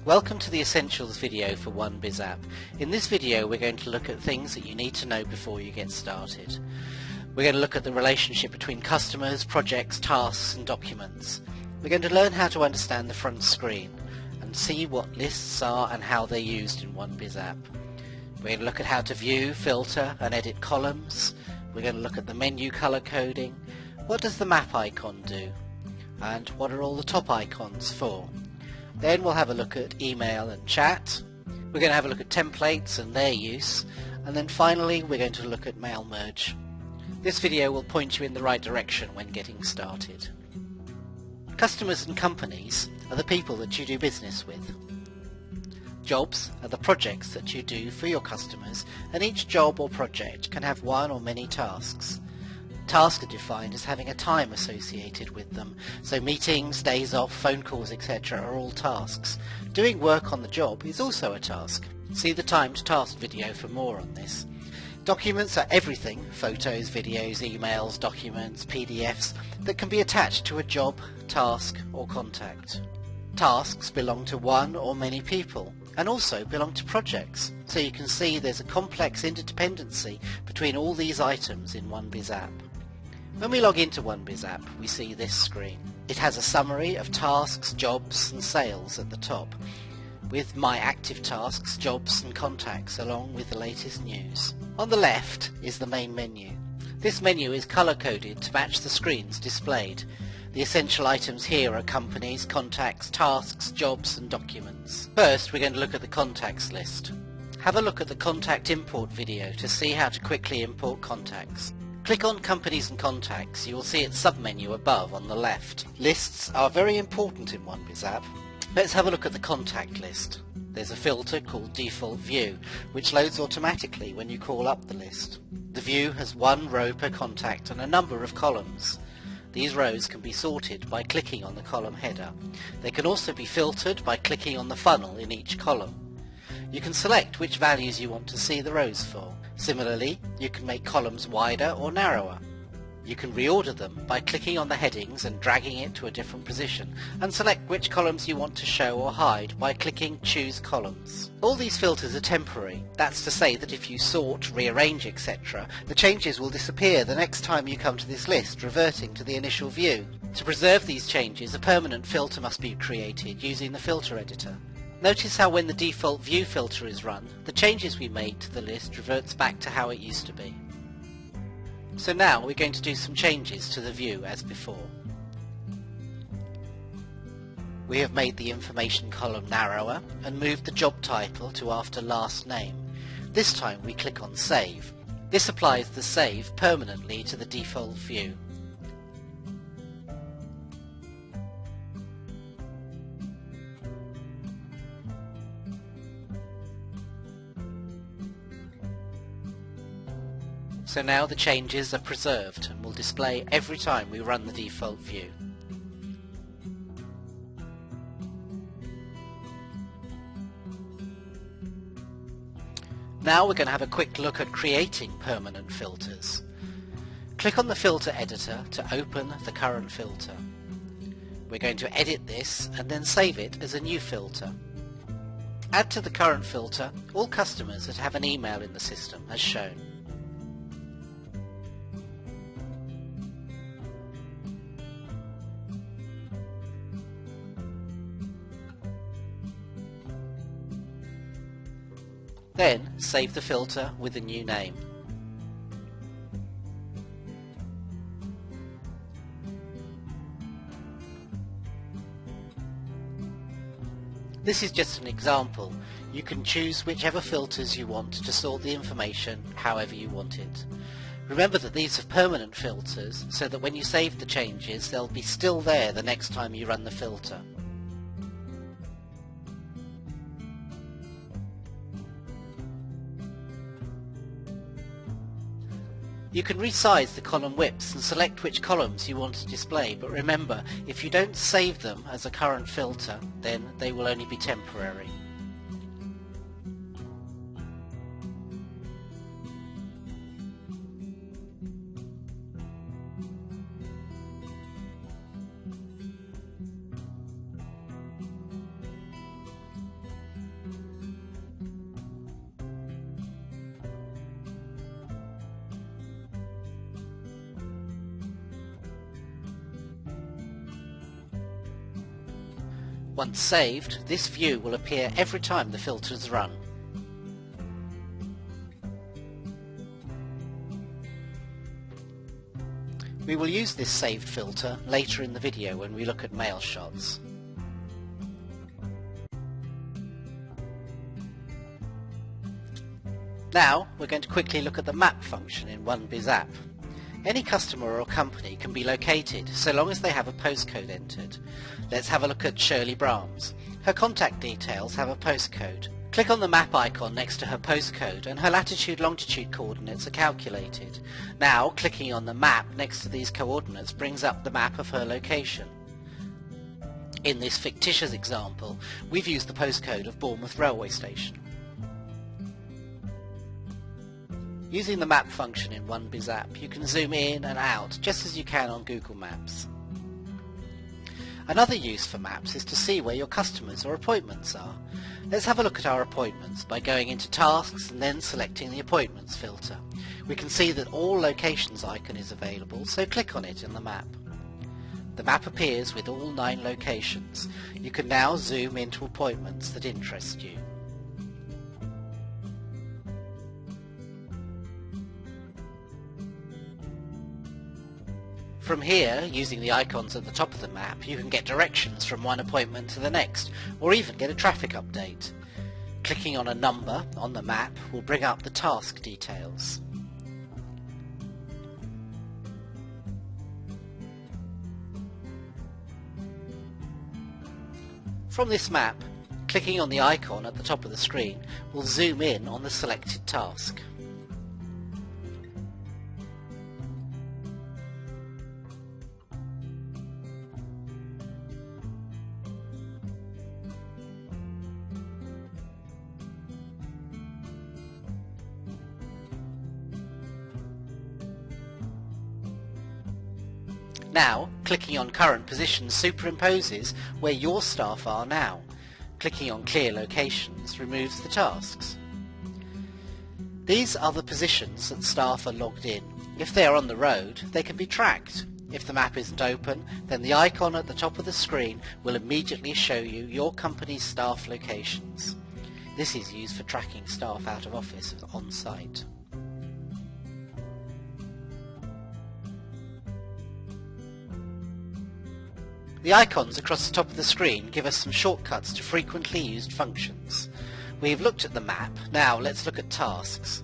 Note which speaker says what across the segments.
Speaker 1: Welcome to the Essentials video for 1BizApp. In this video we're going to look at things that you need to know before you get started. We're going to look at the relationship between customers, projects, tasks and documents. We're going to learn how to understand the front screen and see what lists are and how they're used in 1BizApp. We're going to look at how to view, filter and edit columns. We're going to look at the menu color coding. What does the map icon do? And what are all the top icons for? Then we'll have a look at email and chat. We're going to have a look at templates and their use. And then finally we're going to look at mail merge. This video will point you in the right direction when getting started. Customers and companies are the people that you do business with. Jobs are the projects that you do for your customers, and each job or project can have one or many tasks. Tasks are defined as having a time associated with them, so meetings, days off, phone calls, etc. are all tasks. Doing work on the job is also a task. See the timed task video for more on this. Documents are everything, photos, videos, emails, documents, PDFs, that can be attached to a job, task or contact. Tasks belong to one or many people, and also belong to projects, so you can see there's a complex interdependency between all these items in 1BizApp. When we log into 1BizApp, we see this screen. It has a summary of tasks, jobs and sales at the top, with my active tasks, jobs and contacts along with the latest news. On the left is the main menu. This menu is color-coded to match the screens displayed. The essential items here are companies, contacts, tasks, jobs and documents. First we're going to look at the contacts list. Have a look at the contact import video to see how to quickly import contacts. Click on Companies and Contacts. You will see its submenu above on the left. Lists are very important in 1BizApp. Let's have a look at the contact list. There's a filter called Default View, which loads automatically when you call up the list. The view has one row per contact and a number of columns. These rows can be sorted by clicking on the column header. They can also be filtered by clicking on the funnel in each column. You can select which values you want to see the rows for. Similarly, you can make columns wider or narrower. You can reorder them by clicking on the headings and dragging it to a different position, and select which columns you want to show or hide by clicking Choose Columns. All these filters are temporary. That's to say that if you sort, rearrange, etc., the changes will disappear the next time you come to this list, reverting to the initial view. To preserve these changes, a permanent filter must be created using the filter editor. Notice how when the default view filter is run, the changes we made to the list reverts back to how it used to be. So now we're going to do some changes to the view as before. We have made the information column narrower and moved the job title to after last name. This time we click on Save. This applies the save permanently to the default view. So now the changes are preserved and will display every time we run the default view. Now we're going to have a quick look at creating permanent filters. Click on the filter editor to open the current filter. We're going to edit this and then save it as a new filter. Add to the current filter all customers that have an email in the system as shown. Then save the filter with a new name. This is just an example. You can choose whichever filters you want to sort the information however you want it. Remember that these are permanent filters, so that when you save the changes they'll be still there the next time you run the filter. You can resize the column widths and select which columns you want to display, but remember, if you don't save them as a current filter, then they will only be temporary. Once saved, this view will appear every time the filter is run. We will use this saved filter later in the video when we look at mail shots. Now we're going to quickly look at the map function in 1BizApp. Any customer or company can be located so long as they have a postcode entered. Let's have a look at Shirley Brahms. Her contact details have a postcode. Click on the map icon next to her postcode and her latitude-longitude coordinates are calculated. Now clicking on the map next to these coordinates brings up the map of her location. In this fictitious example, we've used the postcode of Bournemouth Railway Station. Using the map function in 1BizApp, you can zoom in and out just as you can on Google Maps. Another use for maps is to see where your customers or appointments are. Let's have a look at our appointments by going into Tasks and then selecting the Appointments filter. We can see that All Locations icon is available, so click on it in the map. The map appears with all 9 locations. You can now zoom into appointments that interest you. From here, using the icons at the top of the map, you can get directions from one appointment to the next, or even get a traffic update. Clicking on a number on the map will bring up the task details. From this map, clicking on the icon at the top of the screen will zoom in on the selected task. Now, clicking on Current Position superimposes where your staff are now. Clicking on Clear Locations removes the tasks. These are the positions that staff are logged in. If they are on the road, they can be tracked. If the map isn't open, then the icon at the top of the screen will immediately show you your company's staff locations. This is used for tracking staff out of office on site. The icons across the top of the screen give us some shortcuts to frequently used functions. We've looked at the map, now let's look at tasks.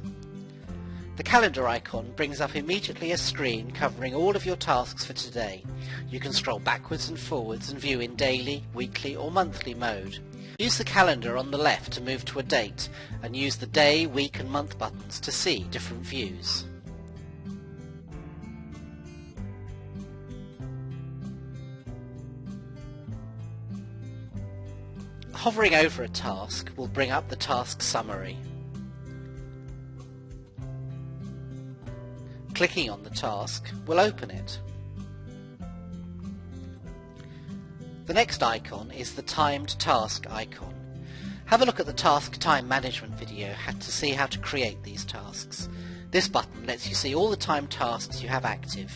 Speaker 1: The calendar icon brings up immediately a screen covering all of your tasks for today. You can scroll backwards and forwards and view in daily, weekly or monthly mode. Use the calendar on the left to move to a date and use the day, week and month buttons to see different views. Hovering over a task will bring up the task summary. Clicking on the task will open it. The next icon is the timed task icon. Have a look at the task time management video to see how to create these tasks. This button lets you see all the timed tasks you have active.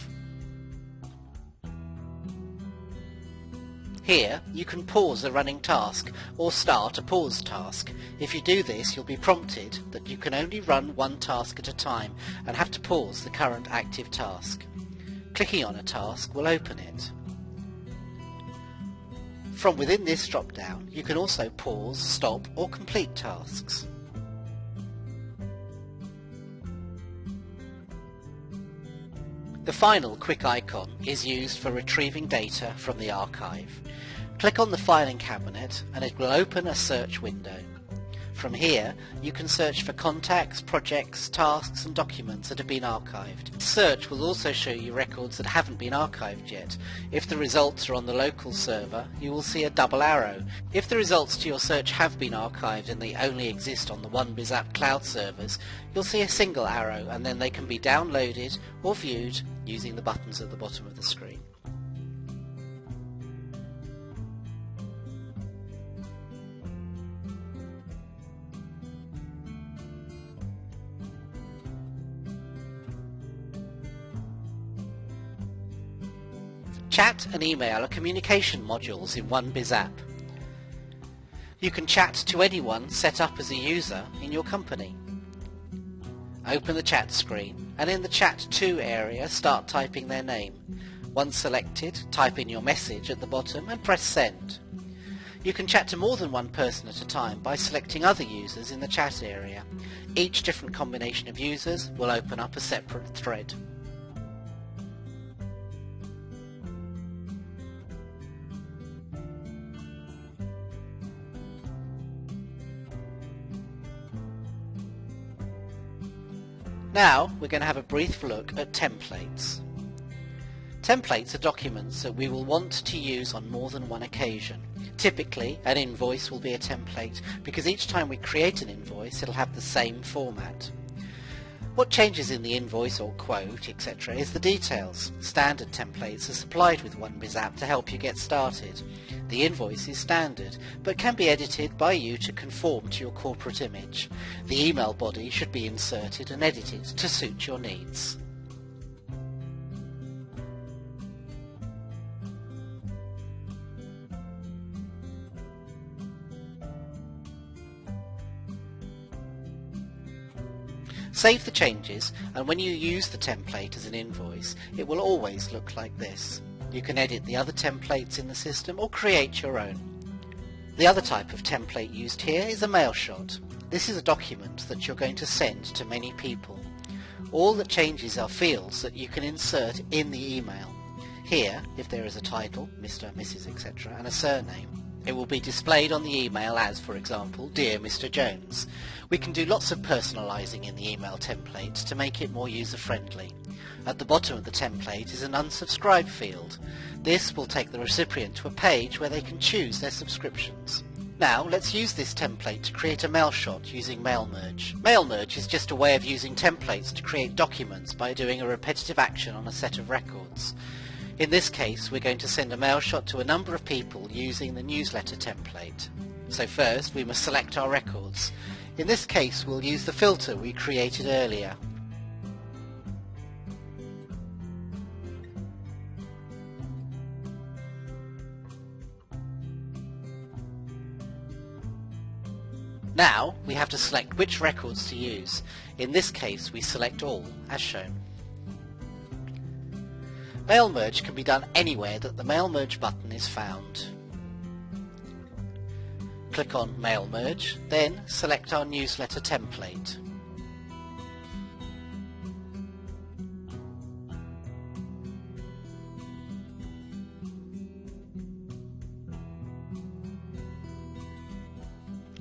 Speaker 1: Here, you can pause a running task or start a paused task. If you do this, you'll be prompted that you can only run one task at a time and have to pause the current active task. Clicking on a task will open it. From within this drop-down, you can also pause, stop or complete tasks. The final quick icon is used for retrieving data from the archive. Click on the filing cabinet and it will open a search window. From here, you can search for contacts, projects, tasks and documents that have been archived. Search will also show you records that haven't been archived yet. If the results are on the local server, you will see a double arrow. If the results to your search have been archived and they only exist on the 1BizApp cloud servers, you'll see a single arrow and then they can be downloaded or viewed using the buttons at the bottom of the screen. Chat and email are communication modules in 1BizApp. You can chat to anyone set up as a user in your company. Open the chat screen and in the Chat To area start typing their name. Once selected, type in your message at the bottom and press Send. You can chat to more than one person at a time by selecting other users in the chat area. Each different combination of users will open up a separate thread. Now we're going to have a brief look at templates. Templates are documents that we will want to use on more than one occasion. Typically, an invoice will be a template because each time we create an invoice it'll have the same format. What changes in the invoice or quote, etc. is the details. Standard templates are supplied with 1BizApp to help you get started. The invoice is standard, but can be edited by you to conform to your corporate image. The email body should be inserted and edited to suit your needs. Save the changes, and when you use the template as an invoice, it will always look like this. You can edit the other templates in the system or create your own. The other type of template used here is a mail shot. This is a document that you're going to send to many people. All that changes are fields that you can insert in the email. Here, if there is a title, Mr, Mrs, etc., and a surname, it will be displayed on the email as, for example, Dear Mr. Jones. We can do lots of personalising in the email template to make it more user-friendly. At the bottom of the template is an unsubscribe field. This will take the recipient to a page where they can choose their subscriptions. Now let's use this template to create a mail shot using mail merge. Mail merge is just a way of using templates to create documents by doing a repetitive action on a set of records. In this case, we're going to send a mail shot to a number of people using the newsletter template. So first, we must select our records. In this case, we'll use the filter we created earlier. Now, we have to select which records to use. In this case, we select all, as shown. Mail merge can be done anywhere that the mail merge button is found. Click on Mail Merge, then select our newsletter template.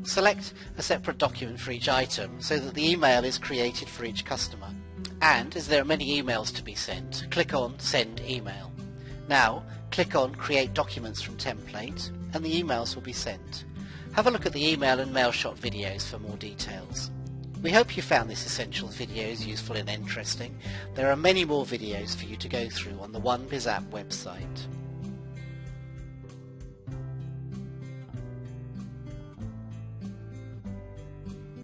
Speaker 1: Select a separate document for each item so that the email is created for each customer. And as there are many emails to be sent, click on Send Email. Now, click on Create Documents from Template and the emails will be sent. Have a look at the email and mail shot videos for more details. We hope you found this essential videos useful and interesting. There are many more videos for you to go through on the 1BizApp website.